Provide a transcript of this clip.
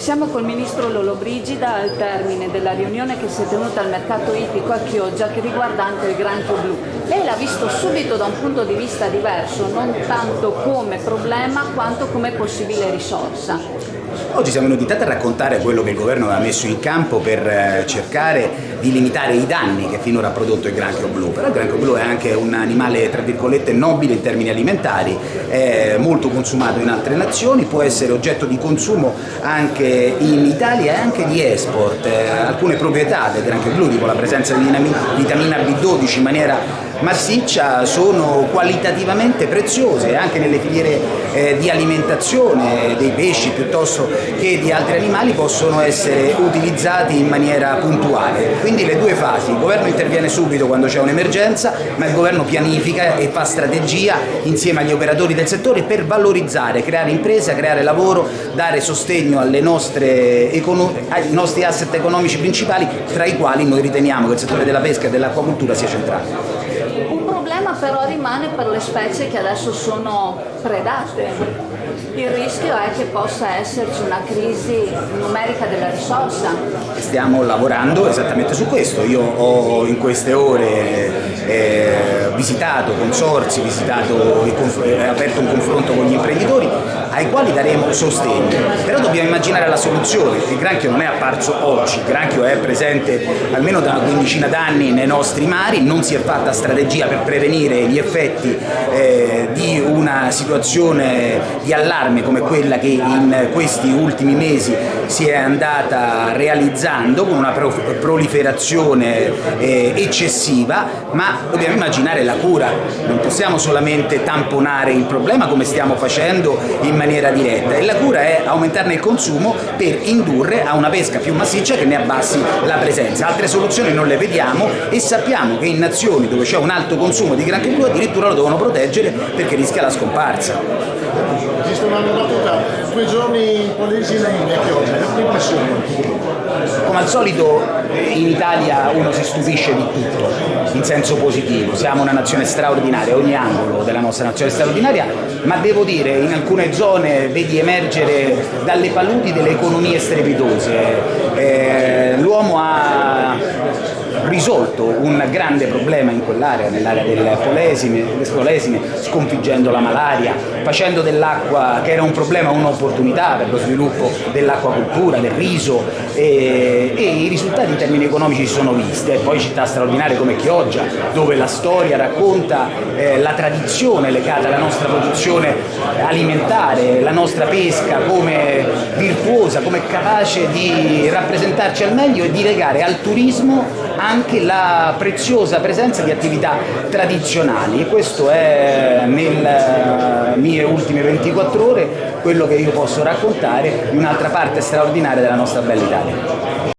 Siamo col ministro Lollobrigida al termine della riunione che si è tenuta al mercato ippico a Chioggia che riguardante il granchio blu. Lei l'ha visto subito da un punto di vista diverso, non tanto come problema quanto come possibile risorsa. Oggi siamo venuti intanto a raccontare quello che il governo aveva messo in campo per cercare di limitare i danni che finora ha prodotto il granchio blu. Però il granchio blu è anche un animale, tra virgolette, nobile in termini alimentari, è molto consumato in altre nazioni, può essere oggetto di consumo anche in Italia e anche di export. Alcune proprietà del granchio blu, tipo la presenza di vitamina B12 in maniera massiccia, sono qualitativamente preziose anche nelle filiere di alimentazione dei pesci piuttosto che di altri animali, possono essere utilizzati in maniera puntuale. Quindi le due fasi: il governo interviene subito quando c'è un'emergenza, ma il governo pianifica e fa strategia insieme agli operatori del settore per valorizzare, creare impresa, creare lavoro, dare sostegno ai nostri asset economici principali, tra i quali noi riteniamo che il settore della pesca e dell'acquacoltura sia centrale. Un problema però rimane per le specie che adesso sono predate. Il rischio è che possa esserci una crisi numerica della risorsa. Stiamo lavorando esattamente su questo. Io ho in queste ore visitato consorzi, aperto un confronto con gli imprenditori ai quali daremo sostegno. Però dobbiamo immaginare la soluzione. Il granchio non è apparso oggi, il granchio è presente almeno da una quindicina d'anni nei nostri mari, non si è fatta strategia per prevenire gli effetti di una situazione di allarme come quella che in questi ultimi mesi si è andata realizzando, con una proliferazione eccessiva, ma dobbiamo immaginare la cura. Non possiamo solamente tamponare il problema come stiamo facendo in maniera diretta, e la cura è aumentarne il consumo per indurre a una pesca più massiccia che ne abbassi la presenza. Altre soluzioni non le vediamo e sappiamo che in nazioni dove c'è un alto consumo di granchio blu addirittura lo devono proteggere perché rischia la scomparsa. Esiste una battuta, 2 giorni in Polesine e Chioggia, che impressione? Come al solito in Italia uno si stupisce di tutto, in senso positivo. Siamo una nazione straordinaria, ogni angolo della nostra nazione è straordinaria, ma devo dire in alcune zone vedi emergere dalle paludi delle economie strepitose. L'uomo ha risolto un grande problema in quell'area, nell'area delle Polesine, sconfiggendo la malaria, facendo dell'acqua, che era un problema, un'opportunità per lo sviluppo dell'acquacoltura, del riso, e i risultati in termini economici si sono visti. E poi città straordinarie come Chioggia, dove la storia racconta la tradizione legata alla nostra produzione alimentare, la nostra pesca come virtuosa, come capace di rappresentarci al meglio e di legare al turismo anche la preziosa presenza di attività tradizionali. E questo è, nelle mie ultime 24 ore, quello che io posso raccontare di un'altra parte straordinaria della nostra bella Italia.